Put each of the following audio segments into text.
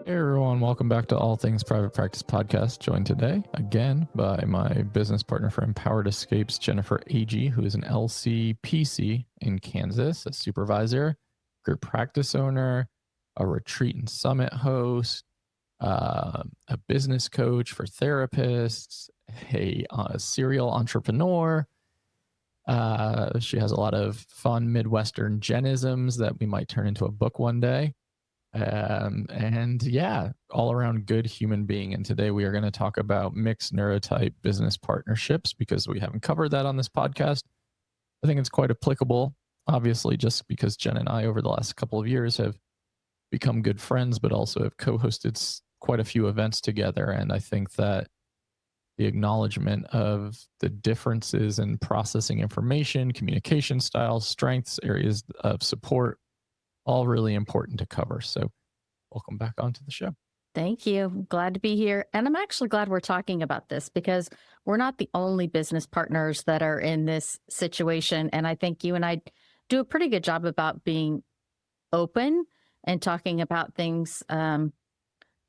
Hey everyone, welcome back to All Things Private Practice Podcast. Joined today again by my business partner for Empowered Escapes, Jennifer Agee, who is an LCPC in Kansas, a supervisor, group practice owner, a retreat and summit host, a business coach for therapists, a serial entrepreneur. She has a lot of fun Midwestern Jenisms that we might turn into a book one day. And yeah, all around good human being. And today we are going to talk about mixed neurotype business partnerships because we haven't covered that on this podcast. I think it's quite applicable, obviously, just because Jen and I over the last couple of years have become good friends, but also have co-hosted quite a few events together. And I think that the acknowledgement of the differences in processing information, communication styles, strengths, areas of support, all really important to cover. So welcome back onto the show. Thank you. Glad to be here. And I'm actually glad we're talking about this because we're not the only business partners that are in this situation. And I think you and I do a pretty good job about being open and talking about things,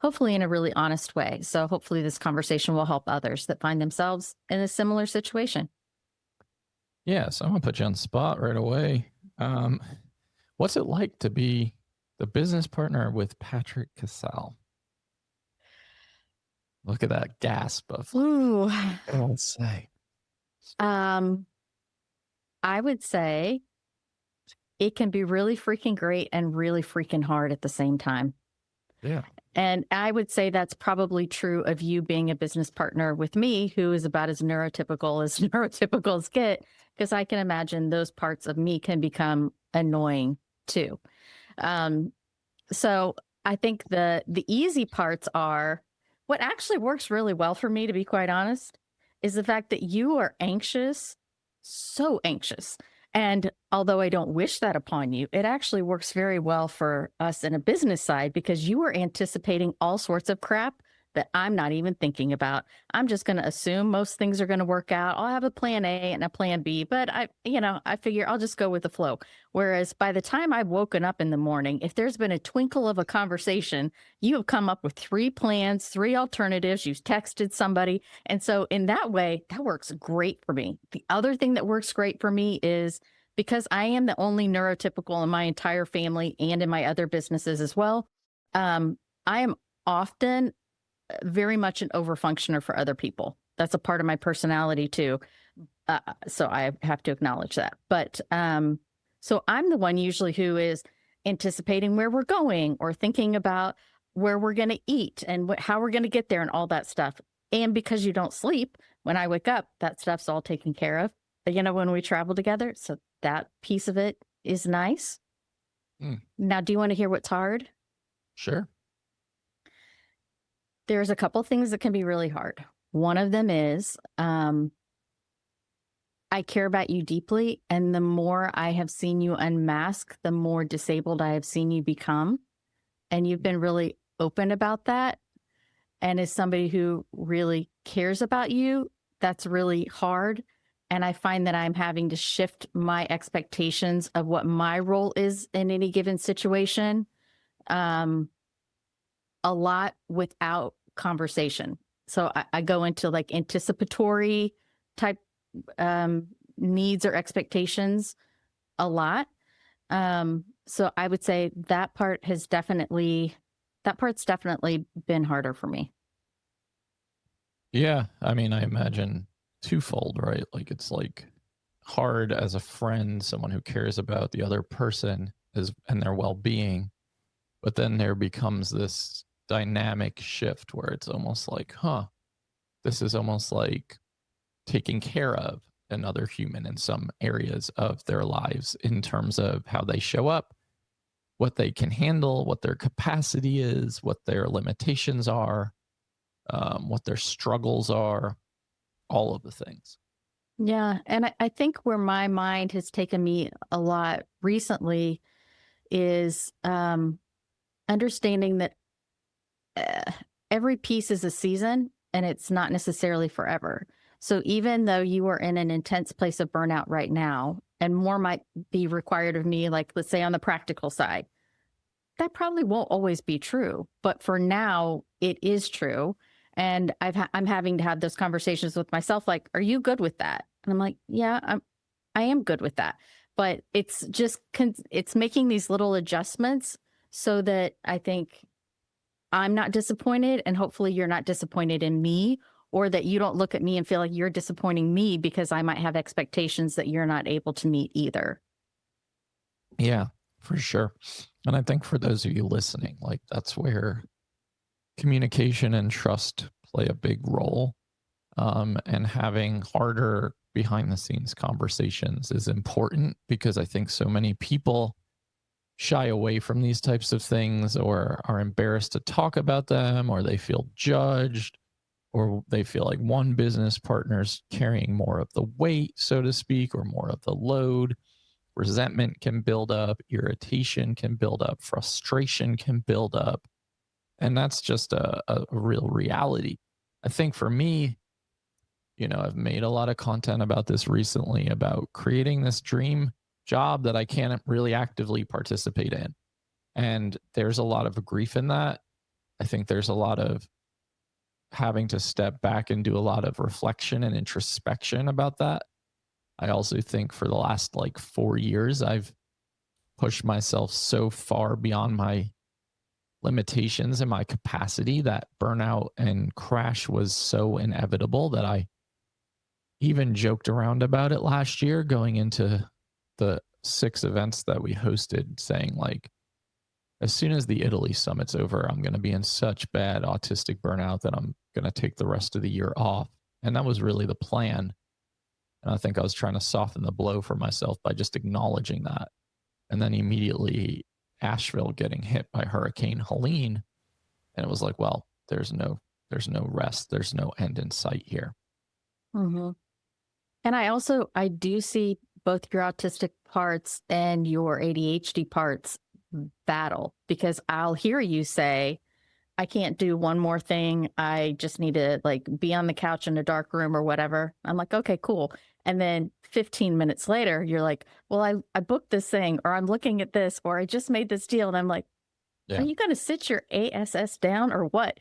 hopefully in a really honest way. So hopefully this conversation will help others that find themselves in a similar situation. Yeah, so I'm going to put you on the spot right away. What's it like to be the business partner with Patrick.Casale? Look at that gasp of, Ooh. I would say. I would say it can be really freaking great and really freaking hard at the same time. Yeah. And I would say that's probably true of you being a business partner with me, who is about as neurotypical get, because I can imagine those parts of me can become annoying too. So I think the easy parts are what actually works really well for me, to be quite honest, is the fact that you are anxious, so anxious. And although I don't wish that upon you, it actually works very well for us in a business side because you are anticipating all sorts of crap that I'm not even thinking about. I'm just going to assume most things are going to work out. I'll have a plan A and a plan B, but I figure I'll just go with the flow. Whereas by the time I've woken up in the morning, if there's been a twinkle of a conversation, you have come up with 3 plans, 3 alternatives, you've texted somebody. And so in that way, that works great for me. The other thing that works great for me is because I am the only neurotypical in my entire family and in my other businesses as well. I am often very much an overfunctioner for other people. That's a part of my personality too. So I have to acknowledge that. But so I'm the one usually who is anticipating where we're going or thinking about where we're going to eat and how we're going to get there and all that stuff. And because you don't sleep, when I wake up, that stuff's all taken care of, when we travel together. So that piece of it is nice. Now, do you want to hear what's hard? Sure. There's a couple things that can be really hard. One of them is I care about you deeply. And the more I have seen you unmask, the more disabled I have seen you become. And you've been really open about that. And as somebody who really cares about you, that's really hard. And I find that I'm having to shift my expectations of what my role is in any given situation a lot without conversation. So I go into like anticipatory type needs or expectations a lot. So I would say that part's definitely been harder for me. Yeah. I mean, I imagine twofold, right? Like it's like hard as a friend, someone who cares about the other person and their well-being. But then there becomes this dynamic shift where it's almost like, this is almost like taking care of another human in some areas of their lives in terms of how they show up, what they can handle, what their capacity is, what their limitations are, what their struggles are, all of the things. Yeah. And I think where my mind has taken me a lot recently is understanding that every piece is a season and it's not necessarily forever. So even though you are in an intense place of burnout right now, and more might be required of me, like let's say on the practical side, that probably won't always be true, but for now it is true. And I'm having to have those conversations with myself. Like, are you good with that? And I'm like, yeah, I am good with that. But it's just, it's making these little adjustments so that I think I'm not disappointed, and hopefully you're not disappointed in me, or that you don't look at me and feel like you're disappointing me because I might have expectations that you're not able to meet either. Yeah, for sure. And I think for those of you listening, like that's where communication and trust play a big role. And having harder behind the scenes conversations is important, because I think so many people shy away from these types of things, or are embarrassed to talk about them, or they feel judged, or they feel like one business partner's carrying more of the weight, so to speak, or more of the load. Resentment can build up, irritation can build up, frustration can build up. And that's just a real reality. I think for me, I've made a lot of content about this recently, about creating this dream job that I can't really actively participate in. And there's a lot of grief in that. I think there's a lot of having to step back and do a lot of reflection and introspection about that. I also think for the last like 4 years, I've pushed myself so far beyond my limitations and my capacity that burnout and crash was so inevitable that I even joked around about it last year going into the 6 events that we hosted, saying like, as soon as the Italy summit's over, I'm going to be in such bad autistic burnout that I'm going to take the rest of the year off. And that was really the plan. And I think I was trying to soften the blow for myself by just acknowledging that. And then immediately Asheville getting hit by Hurricane Helene. And it was like, well, there's no rest. There's no end in sight here. Mm-hmm. And I do see both your autistic parts and your ADHD parts battle, because I'll hear you say, I can't do one more thing. I just need to like be on the couch in a dark room or whatever. I'm like, okay, cool. And then 15 minutes later, you're like, well, I booked this thing, or I'm looking at this, or I just made this deal. And I'm like, Yeah. are you going to sit your ASS down or what?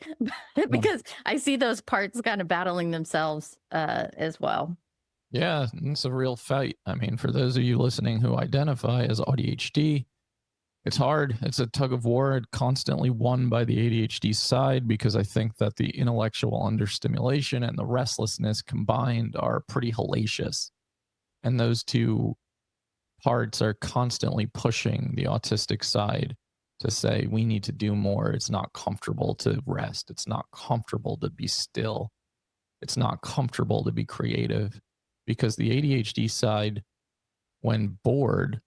Because I see those parts kind of battling themselves as well. Yeah, it's a real fight. I mean, for those of you listening who identify as AuDHD, it's hard. It's a tug of war, constantly won by the ADHD side, because I think that the intellectual understimulation and the restlessness combined are pretty hellacious. And those two parts are constantly pushing the autistic side to say, we need to do more. It's not comfortable to rest. It's not comfortable to be still. It's not comfortable to be creative, because the ADHD side, when bored,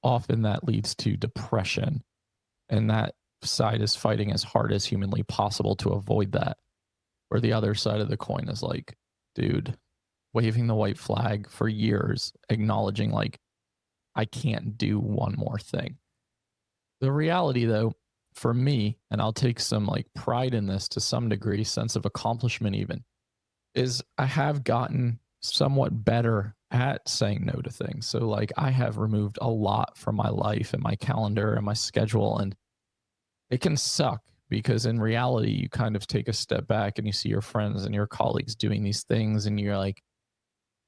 often that leads to depression. And that side is fighting as hard as humanly possible to avoid that. Where the other side of the coin is like, dude, waving the white flag for years, acknowledging like, I can't do one more thing. The reality though, for me, and I'll take some like pride in this to some degree, sense of accomplishment even, is I have gotten somewhat better at saying no to things. So like I have removed a lot from my life and my calendar and my schedule, and it can suck, because in reality you kind of take a step back and you see your friends and your colleagues doing these things, and you're like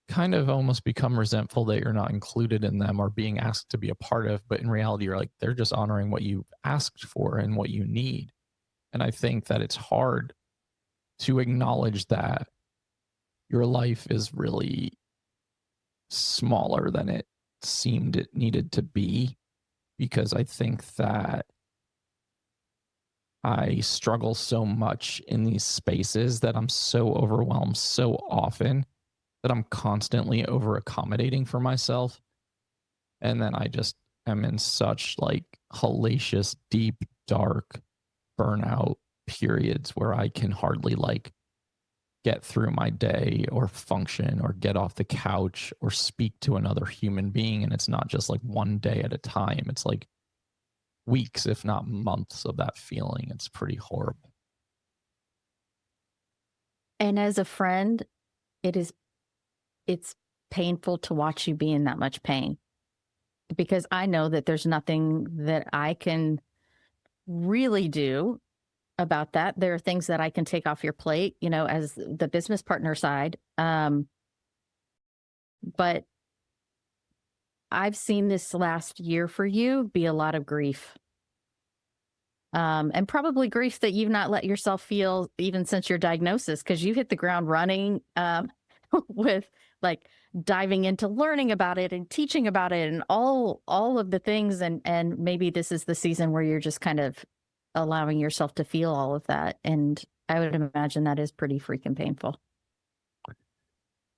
kind of almost become resentful that you're not included in them or being asked to be a part of. But in reality, you're like, they're just honoring what you asked for and what you need. And I think that it's hard to acknowledge that your life is really smaller than it seemed it needed to be, because I think that I struggle so much in these spaces that I'm so overwhelmed so often that I'm constantly over accommodating for myself. And then I just am in such like hellacious, deep, dark burnout periods where I can hardly like get through my day or function or get off the couch or speak to another human being. And it's not just like one day at a time. It's like weeks, if not months of that feeling. It's pretty horrible. And as a friend, it's painful to watch you be in that much pain, because I know that there's nothing that I can really do about that. There are things that I can take off your plate, as the business partner side. But I've seen this last year for you be a lot of grief. And probably grief that you've not let yourself feel even since your diagnosis, because you hit the ground running with like diving into learning about it and teaching about it and all of the things. And maybe this is the season where you're just kind of allowing yourself to feel all of that. And I would imagine that is pretty freaking painful.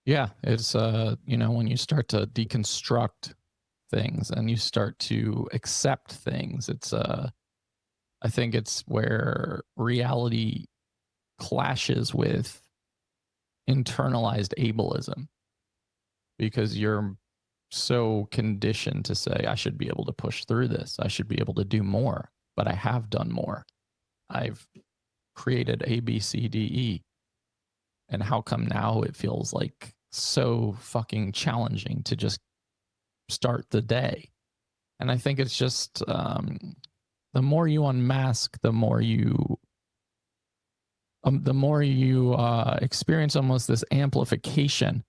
Yeah, it's when you start to deconstruct things and you start to accept things, it's I think it's where reality clashes with internalized ableism, because you're so conditioned to say, I should be able to push through this. I should be able to do more, but I have done more. I've created A, B, C, D, E. And how come now it feels like so fucking challenging to just start the day? And I think it's just the more you unmask, the more you experience almost this amplification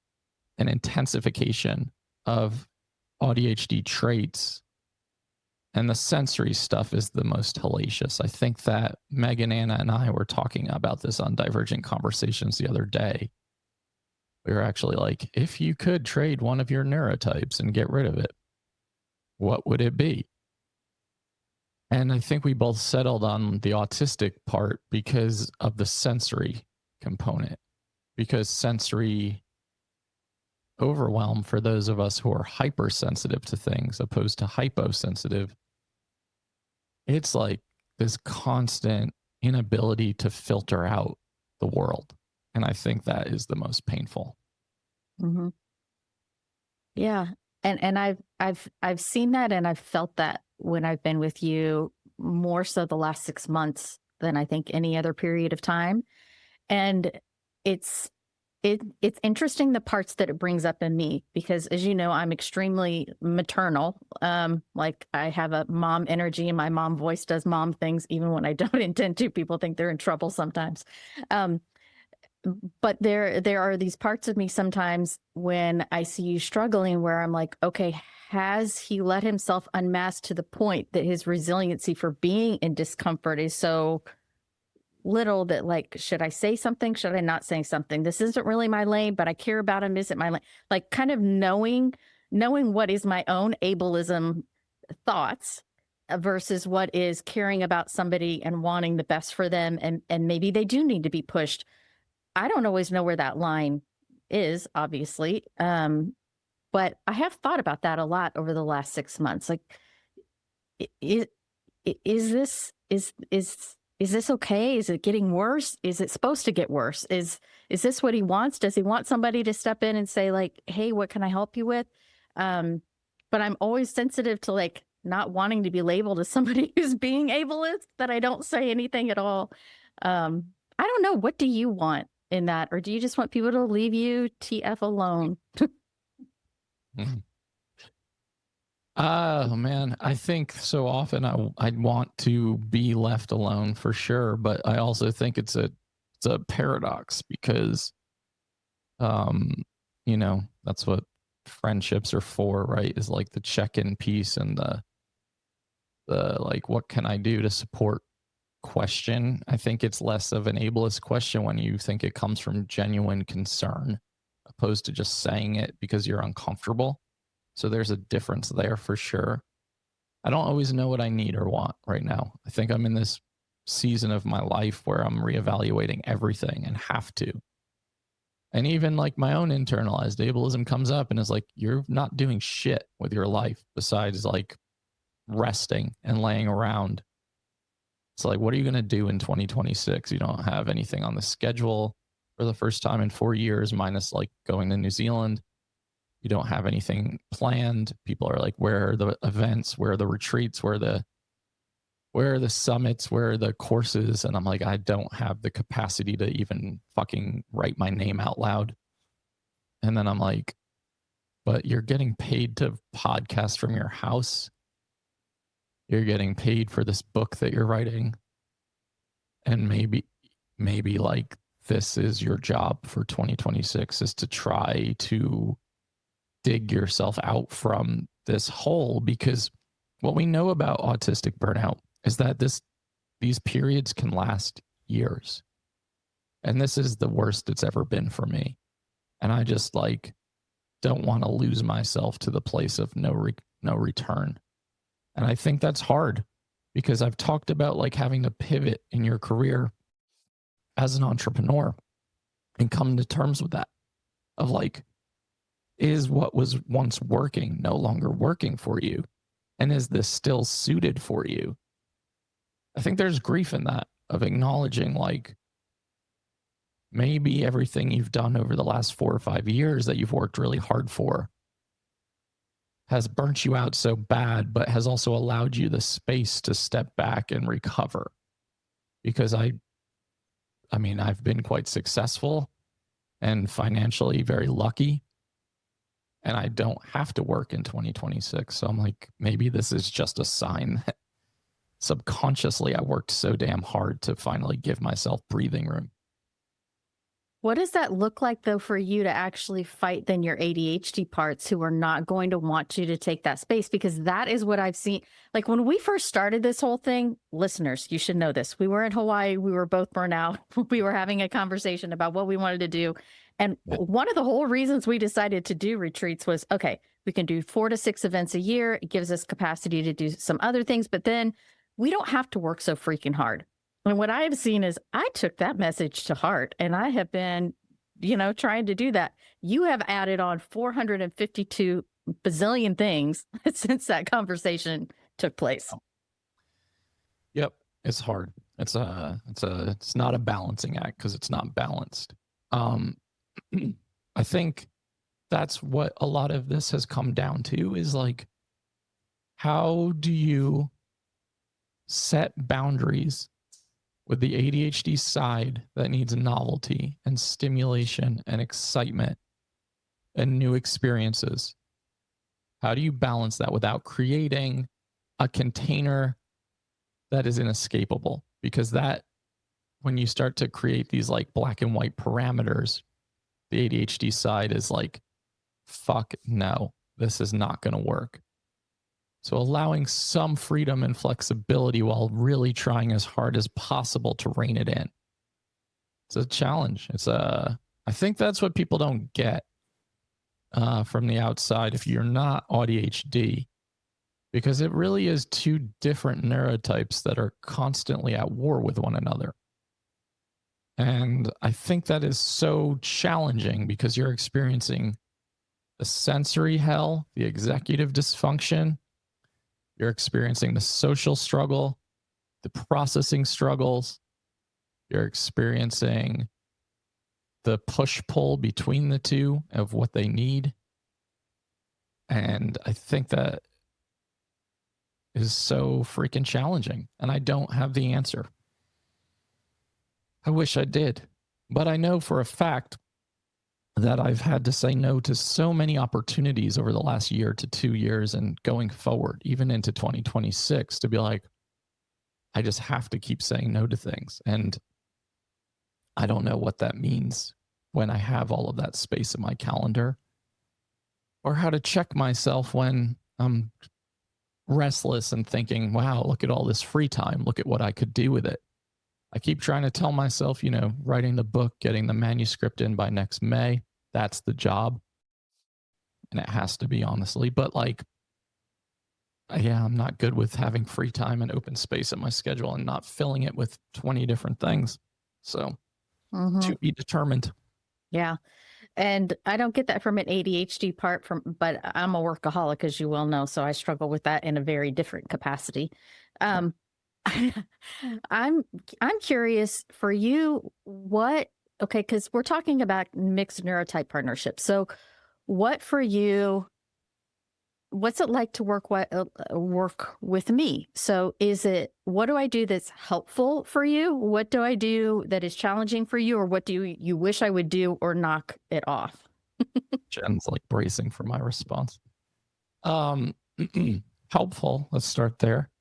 and intensification of AuDHD traits. And the sensory stuff is the most hellacious. I think that Megan, Anna, and I were talking about this on Divergent Conversations the other day. We were actually like, if you could trade one of your neurotypes and get rid of it, what would it be? And I think we both settled on the autistic part because of the sensory component, because sensory overwhelm for those of us who are hypersensitive to things opposed to hyposensitive, it's like this constant inability to filter out the world. And I think that is the most painful. Mm-hmm. Yeah. And I've seen that, and I've felt that when I've been with you, more so the last 6 months than I think any other period of time. And it's interesting the parts that it brings up in me, because as you know, I'm extremely maternal. Like I have a mom energy, and my mom voice does mom things even when I don't intend to. People think they're in trouble sometimes. But there are these parts of me sometimes when I see you struggling where I'm like, okay, has he let himself unmask to the point that his resiliency for being in discomfort is so little that, like, should I say something? Should I not say something? This isn't really my lane, but I care about him. Is it my lane? Like kind of knowing what is my own ableism thoughts versus what is caring about somebody and wanting the best for them. And maybe they do need to be pushed. I don't always know where that line is, obviously. But I have thought about that a lot over the last 6 months. Like, is this okay? Is it getting worse? Is it supposed to get worse? Is this what he wants? Does he want somebody to step in and say, like, hey, what can I help you with? But I'm always sensitive to like not wanting to be labeled as somebody who's being ableist, that I don't say anything at all. I don't know. What do you want in that? Or do you just want people to leave you TF alone? Oh man, I think so often I'd want to be left alone for sure, but I also think it's a paradox because that's what friendships are for, right? Is like the check-in piece and the like, what can I do to support question. I think it's less of an ableist question when you think it comes from genuine concern opposed to just saying it because you're uncomfortable. So there's a difference there for sure. I don't always know what I need or want right now. I think I'm in this season of my life where I'm reevaluating everything and have to. And even like my own internalized ableism comes up and is like, you're not doing shit with your life besides like resting and laying around. It's like, what are you going to do in 2026? You don't have anything on the schedule for the first time in 4 years, minus like going to New Zealand. You don't have anything planned. People are like, where are the events? Where are the retreats? Where are the summits? Where are the courses? And I'm like, I don't have the capacity to even fucking write my name out loud. And then I'm like, but you're getting paid to podcast from your house. you're getting paid for this book that you're writing, and maybe like this is your job for 2026, is to try to dig yourself out from this hole. Because what we know about autistic burnout is that these periods can last years. And this is the worst it's ever been for me. And I just like don't want to lose myself to the place of no return. And I think that's hard, because I've talked about like having to pivot in your career as an entrepreneur and come to terms with that, of like, is what was once working no longer working for you? And is this still suited for you? I think there's grief in that, of acknowledging like maybe everything you've done over the last 4 or 5 years that you've worked really hard for has burnt you out so bad, but has also allowed you the space to step back and recover. Because I mean, I've been quite successful and financially very lucky, and I don't have to work in 2026. So I'm like, maybe this is just a sign that subconsciously I worked so damn hard to finally give myself breathing room. What does that look like, though, for you to actually fight then your ADHD parts who are not going to want you to take that space? Because that is what I've seen. Like when we first started this whole thing, listeners, you should know this. We were in Hawaii. We were both burnt out. We were having a conversation about what we wanted to do. And one of the whole reasons we decided to do retreats was, okay, we can do 4 to 6 events a year. It gives us capacity to do some other things, but then we don't have to work so freaking hard. And what I have seen is I took that message to heart, and I have been, trying to do that. You have added on 452 bazillion things since that conversation took place. Yep. It's hard. It's not a balancing act, because it's not balanced. I think that's what a lot of this has come down to, is like, how do you set boundaries with the ADHD side that needs novelty and stimulation and excitement and new experiences? How do you balance that without creating a container that is inescapable? Because that, when you start to create these like black and white parameters, the ADHD side is like, fuck no, this is not going to work. So allowing some freedom and flexibility while really trying as hard as possible to rein it in. It's a challenge. I think that's what people don't get from the outside if you're not AuDHD, because it really is 2 different neurotypes that are constantly at war with one another. And I think that is so challenging, because you're experiencing the sensory hell, the executive dysfunction. You're experiencing the social struggle, the processing struggles. You're experiencing the push-pull between the two of what they need. And I think that is so freaking challenging. And I don't have the answer. I wish I did. But I know for a fact that I've had to say no to so many opportunities over the last year to 2 years, and going forward, even into 2026, to be like, I just have to keep saying no to things. And I don't know what that means when I have all of that space in my calendar, or how to check myself when I'm restless and thinking, wow, look at all this free time. Look at what I could do with it. I keep trying to tell myself, writing the book, getting the manuscript in by next May, that's the job. And it has to be, honestly. But like, yeah, I'm not good with having free time and open space in my schedule and not filling it with 20 different things. So to be determined. Yeah. And I don't get that from an ADHD part but I'm a workaholic, as you well know. So I struggle with that in a very different capacity. I'm curious for you, okay, because we're talking about mixed neurotype partnerships. So what for you, what's it like to work with me? So what do I do that's helpful for you? What do I do that is challenging for you? Or what do you wish I would do, or knock it off? Jen's like bracing for my response. Helpful. Let's start there.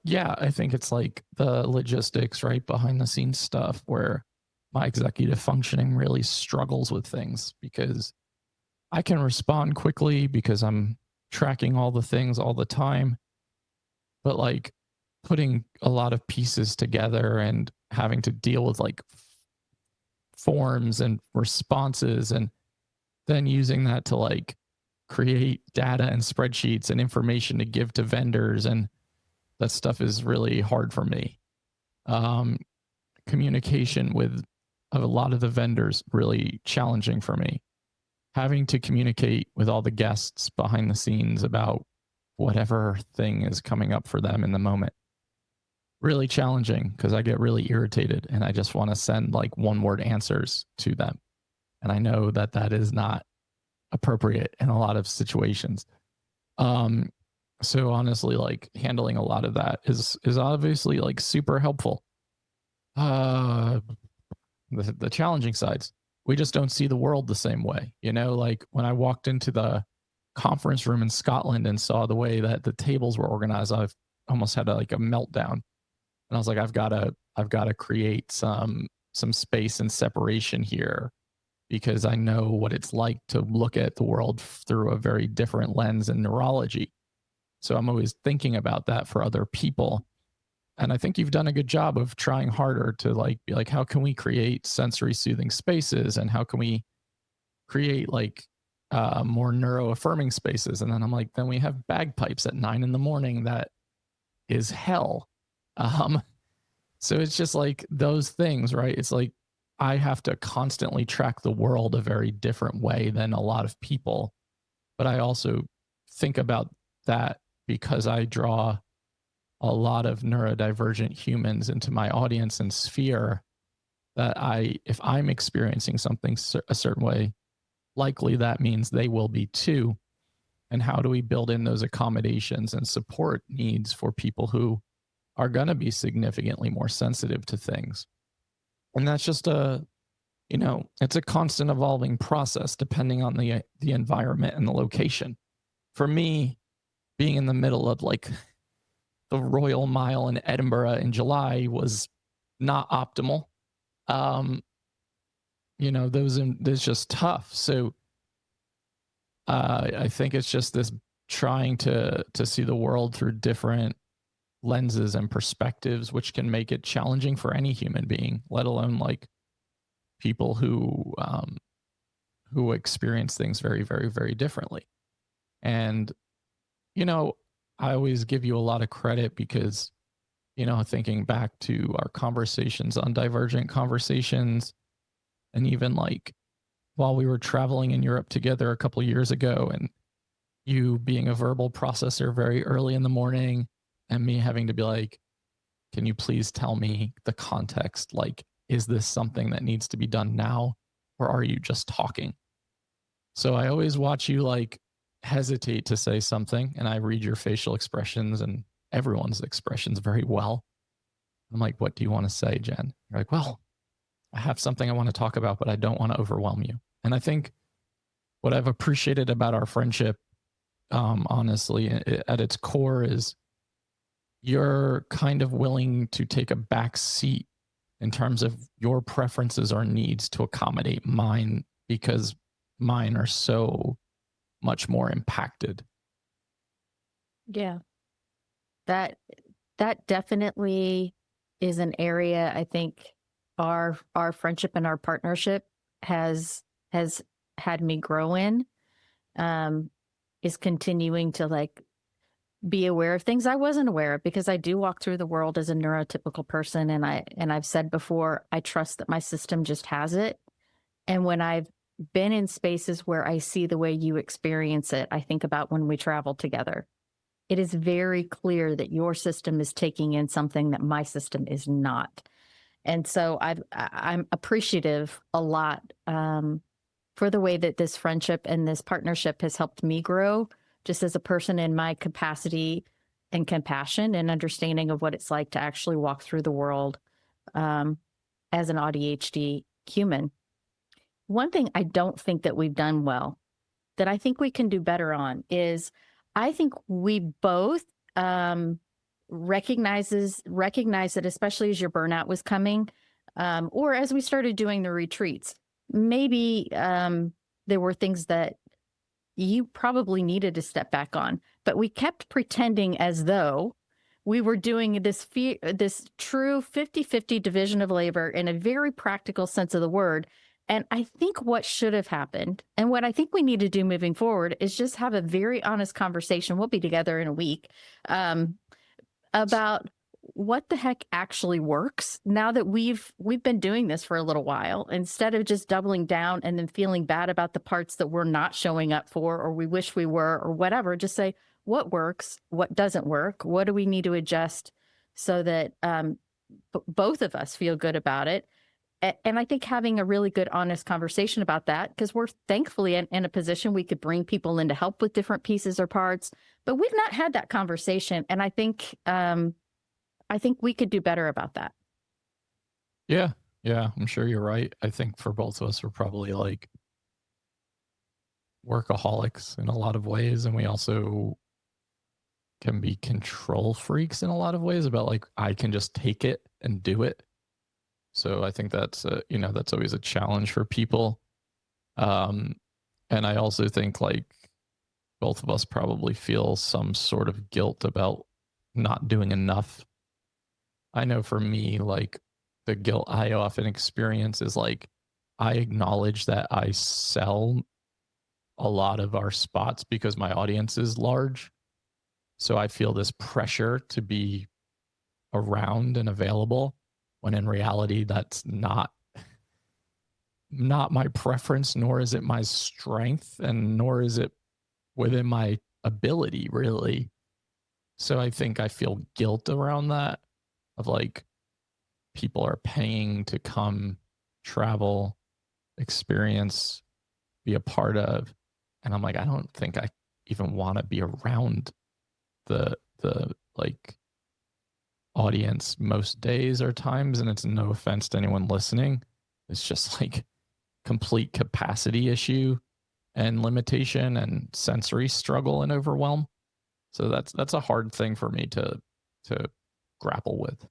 Yeah, I think it's like the logistics, right? Behind the scenes stuff where my executive functioning really struggles with things because I can respond quickly because I'm tracking all the things all the time. But like putting a lot of pieces together and having to deal with like forms and responses and then using that to like create data and spreadsheets and information to give to vendors, and that stuff is really hard for me. um, Communication with a lot of the vendors really challenging for me. Having to communicate with all the guests behind the scenes about whatever thing is coming up for them in the moment, really challenging because I get really irritated and I just want to send like one word answers to them, and I know that that is not appropriate in a lot of situations. um so honestly, like handling a lot of that is obviously like super helpful. uh the challenging sides, we just don't see the world the same way, you know. Like when I walked into the conference room in Scotland and saw the way that the tables were organized, I've almost had like a meltdown, and I was like, I've got to create some space and separation here because I know what it's like to look at the world through a very different lens in neurology. So I'm always thinking about that for other people. And I think you've done a good job of trying harder to like be like, how can we create sensory soothing spaces and how can we create like more neuro affirming spaces? And then I'm like, then we have bagpipes at 9 in the morning. That is hell. Um, so it's just like those things, right? It's like I have to constantly track the world a very different way than a lot of people. But I also think about that because I draw a lot of neurodivergent humans into my audience and sphere, that if I'm experiencing something a certain way, likely that means they will be too. And how do we build in those accommodations and support needs for people who are going to be significantly more sensitive to things? And that's just it's a constant evolving process depending on the environment and the location. For me, being in the middle of like the Royal Mile in Edinburgh in July was not optimal. Um, those just tough. So I think it's just this trying to see the world through different lenses and perspectives, which can make it challenging for any human being, let alone like people who experience things very, very, very differently. And I always give you a lot of credit because thinking back to our conversations on Divergent Conversations, and even like while we were traveling in Europe together a couple of years ago, and you being a verbal processor very early in the morning, and me having to be like, can you please tell me the context? Like, is this something that needs to be done now, or are you just talking? So I always watch you like hesitate to say something, and I read your facial expressions and everyone's expressions very well. I'm like, what do you want to say, Jen? You're like, well, I have something I want to talk about, but I don't want to overwhelm you. And I think what I've appreciated about our friendship, honestly, at its core, is you're kind of willing to take a back seat in terms of your preferences or needs to accommodate mine, because mine are so much more impacted. Yeah. That that definitely is an area I think our friendship and our partnership has had me grow in, is continuing to like be aware of things I wasn't aware of, because I do walk through the world as a neurotypical person, and I've said before, I trust that my system just has it. And when I've been in spaces where I see the way you experience it, I think about when we travel together. It is very clear that your system is taking in something that my system is not. And so I'm appreciative a lot, for the way that this friendship and this partnership has helped me grow just as a person in my capacity and compassion and understanding of what it's like to actually walk through the world, as an AuDHD human. One thing I don't think that we've done well, that I think we can do better on, is I think we both, recognize it, especially as your burnout was coming, or as we started doing the retreats. Maybe there were things that you probably needed to step back on, but we kept pretending as though we were doing this true 50-50 division of labor in a very practical sense of the word. And I think what should have happened, and what I think we need to do moving forward, is just have a very honest conversation. We'll be together in a week, about what the heck actually works now that we've been doing this for a little while, instead of just doubling down and then feeling bad about the parts that we're not showing up for, or we wish we were, or whatever. Just say what works, what doesn't work, what do we need to adjust so that both of us feel good about it. And I think having a really good, honest conversation about that, because we're thankfully in a position we could bring people in to help with different pieces or parts, but we've not had that conversation. And I think we could do better about that. Yeah. Yeah. I'm sure you're right. I think for both of us, we're probably like workaholics in a lot of ways. And we also can be control freaks in a lot of ways about like, I can just take it and do it. So I think that's, that's always a challenge for people. And I also think like both of us probably feel some sort of guilt about not doing enough. I know for me, like the guilt I often experience is like, I acknowledge that I sell a lot of our spots because my audience is large. So I feel this pressure to be around and available, when in reality, that's not my preference, nor is it my strength, and nor is it within my ability, really. So I think I feel guilt around that, of like, people are paying to come, travel, experience, be a part of. And I'm like, I don't think I even want to be around the like audience most days or times. And it's no offense to anyone listening. It's just like complete capacity issue and limitation and sensory struggle and overwhelm. So that's a hard thing for me to grapple with.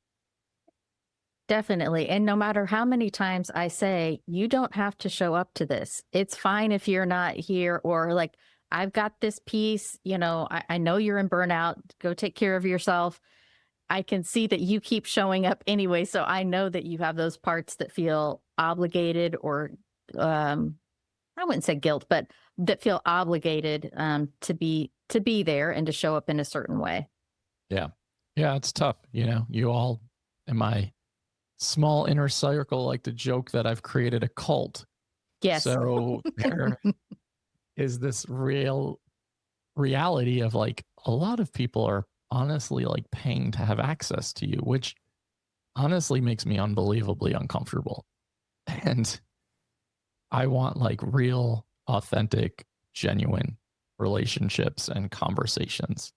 Definitely. And no matter how many times I say, you don't have to show up to this. It's fine if you're not here, or like, I've got this piece, I know you're in burnout, go take care of yourself. I can see that you keep showing up anyway. So I know that you have those parts that feel obligated, or I wouldn't say guilt, but that feel obligated to be there and to show up in a certain way. Yeah. Yeah, it's tough. You all in my small inner circle like to joke that I've created a cult. Yes. So there is this real reality of like, a lot of people are honestly like paying to have access to you, which honestly makes me unbelievably uncomfortable. And I want like real, authentic, genuine relationships and conversations.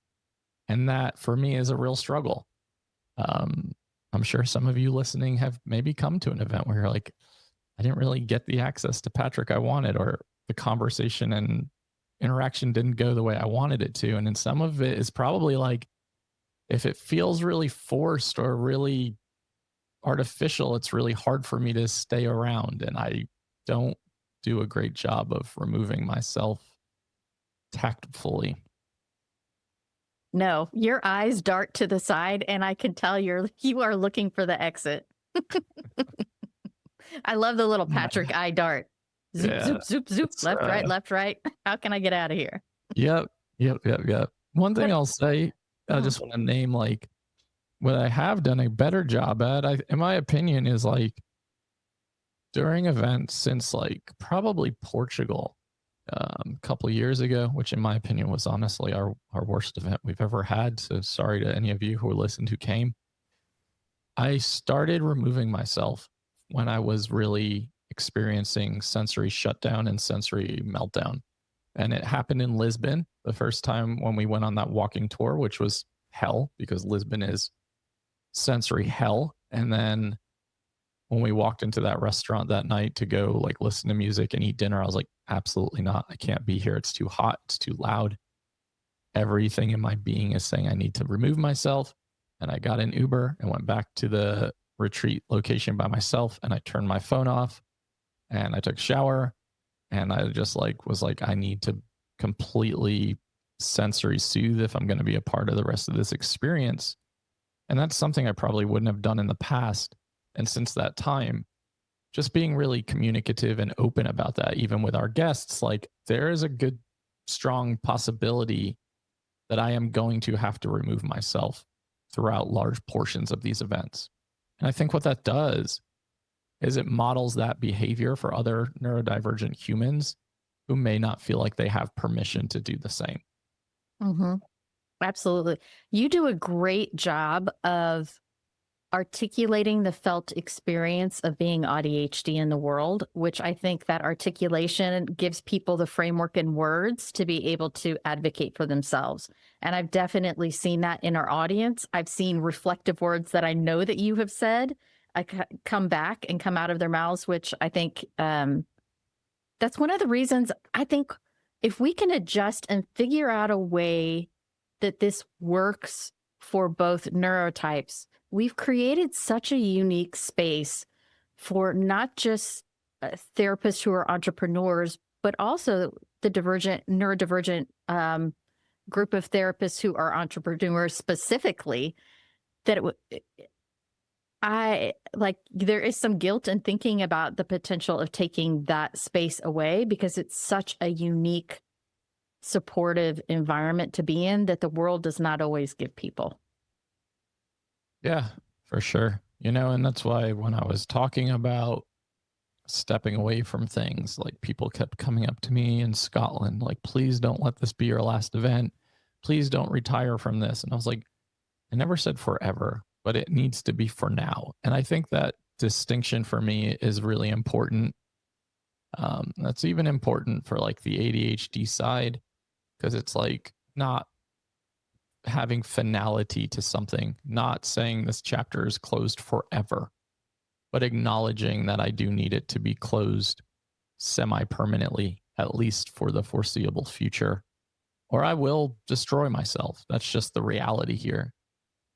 And that for me is a real struggle. I'm sure some of you listening have maybe come to an event where you're like, I didn't really get the access to Patrick I wanted, or the conversation and interaction didn't go the way I wanted it to. And then some of it is probably like, if it feels really forced or really artificial, it's really hard for me to stay around. And I don't do a great job of removing myself tactfully. No, your eyes dart to the side, and I can tell you are looking for the exit. I love the little Patrick eye dart. Zoop, Yeah, zoop, zoop, zoop. Left, right, left, right. How can I get out of here? Yep. One thing I'll say, I just want to name like what I have done a better job at, in my opinion, is like during events since like probably Portugal, a couple of years ago, which in my opinion was honestly our worst event we've ever had. So sorry to any of you who listened who came. I started removing myself when I was really experiencing sensory shutdown and sensory meltdown. And it happened in Lisbon the first time when we went on that walking tour, which was hell because Lisbon is sensory hell. And then when we walked into that restaurant that night to go like listen to music and eat dinner, I was like, absolutely not. I can't be here. It's too hot. It's too loud. Everything in my being is saying I need to remove myself. and I got an Uber and went back to the retreat location by myself, and I turned my phone off and I took a shower, and I just like was like, I need to completely sensory soothe if I'm going to be a part of the rest of this experience. And that's something I probably wouldn't have done in the past. And since that time, just being really communicative and open about that, even with our guests, like there is a good, strong possibility that I am going to have to remove myself throughout large portions of these events. And I think what that does is it models that behavior for other neurodivergent humans who may not feel like they have permission to do the same. Mm-hmm. Absolutely. You do a great job of articulating the felt experience of being AuDHD in the world, which I think that articulation gives people the framework and words to be able to advocate for themselves. And I've definitely seen that in our audience. I've seen reflective words that I know that you have said come back and come out of their mouths, which I think that's one of the reasons I think if we can adjust and figure out a way that this works for both neurotypes, we've created such a unique space for not just therapists who are entrepreneurs, but also the neurodivergent group of therapists who are entrepreneurs specifically, that there is some guilt in thinking about the potential of taking that space away because it's such a unique, supportive environment to be in that the world does not always give people. Yeah, for sure. And that's why when I was talking about stepping away from things, like people kept coming up to me in Scotland, like, please don't let this be your last event. Please don't retire from this. And I was like, I never said forever, but it needs to be for now. And I think that distinction for me is really important. That's even important for like the ADHD side, because it's like not having finality to something, not saying this chapter is closed forever, but acknowledging that I do need it to be closed semi-permanently, at least for the foreseeable future, or I will destroy myself. That's just the reality here.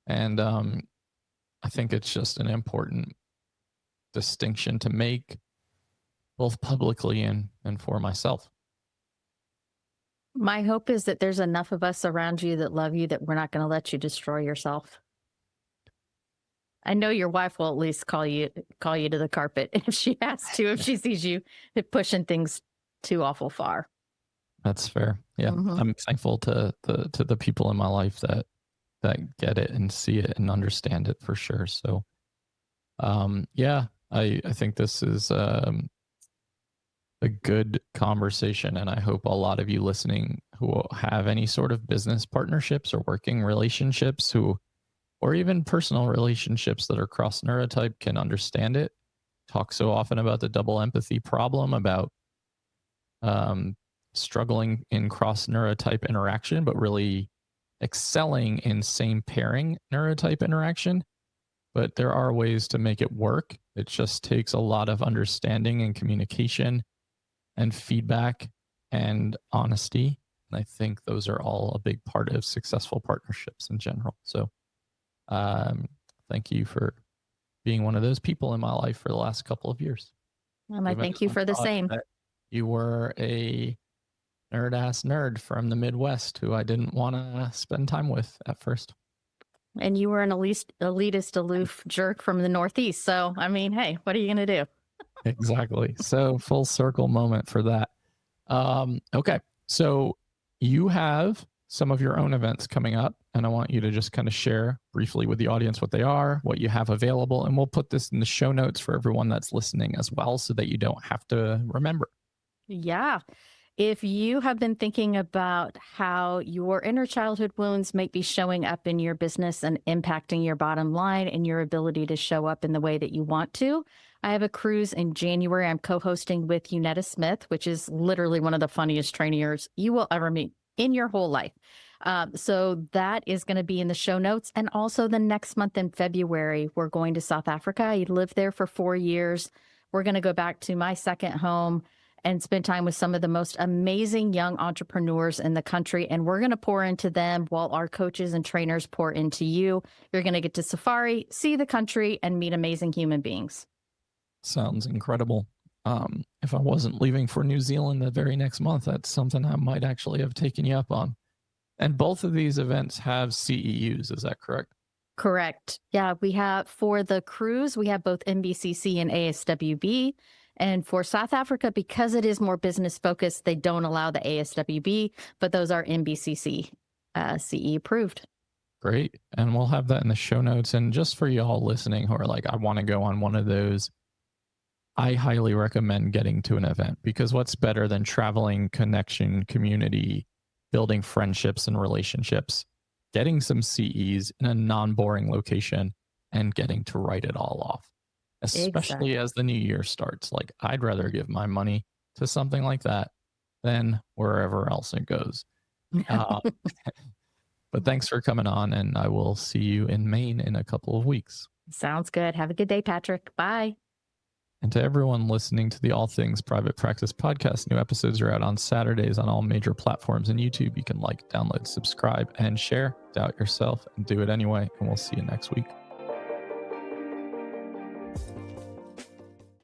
And I think it's just an important distinction to make, both publicly and for myself. My hope is that there's enough of us around you that love you that we're not going to let you destroy yourself. I know your wife will at least call you to the carpet if she has to, if she sees you pushing things too awful far. That's fair. Yeah. Mm-hmm. I'm thankful to the people in my life that get it and see it and understand it for sure. So, yeah, I think this is a good conversation, and I hope a lot of you listening who have any sort of business partnerships or working relationships or even personal relationships that are cross neurotype can understand it. Talk so often about the double empathy problem, about struggling in cross neurotype interaction, but really excelling in same pairing neurotype interaction. But there are ways to make it work. It just takes a lot of understanding and communication and feedback and honesty. And I think those are all a big part of successful partnerships in general. So thank you for being one of those people in my life for the last couple of years. And I thank you for the same. You were a nerd-ass nerd from the Midwest who I didn't want to spend time with at first. And you were an elitist, aloof jerk from the Northeast. So, I mean, hey, what are you going to do? Exactly. So full circle moment for that. Okay. So you have some of your own events coming up, and I want you to just kind of share briefly with the audience what they are, what you have available, and we'll put this in the show notes for everyone that's listening as well, so that you don't have to remember. Yeah. If you have been thinking about how your inner childhood wounds might be showing up in your business and impacting your bottom line and your ability to show up in the way that you want to, I have a cruise in January. I'm co-hosting with 𝗁𝗏 Smith, which is literally one of the funniest trainers you will ever meet in your whole life. So that is going to be in the show notes. And also the next month in February, we're going to South Africa. I lived there for 4 years. We're going to go back to my second home and spend time with some of the most amazing young entrepreneurs in the country. And we're going to pour into them while our coaches and trainers pour into you. You're going to get to safari, see the country, and meet amazing human beings. Sounds incredible. If I wasn't leaving for New Zealand the very next month, that's something I might actually have taken you up on. And both of these events have CEUs, is that correct? Correct. Yeah, we have for the cruise, we have both NBCC and ASWB. And for South Africa, because it is more business focused, they don't allow the ASWB, but those are NBCC CE approved. Great. And we'll have that in the show notes. And just for you all listening who are like, I want to go on one of those, I highly recommend getting to an event, because what's better than traveling, connection, community, building friendships and relationships, getting some CEs in a non-boring location and getting to write it all off, especially as the new year starts. Like, I'd rather give my money to something like that than wherever else it goes. But thanks for coming on, and I will see you in Maine in a couple of weeks. Sounds good. Have a good day, Patrick. Bye. And to everyone listening to the All Things Private Practice podcast, new episodes are out on Saturdays on all major platforms and YouTube. You can like, download, subscribe, and share. Doubt yourself and do it anyway. And we'll see you next week.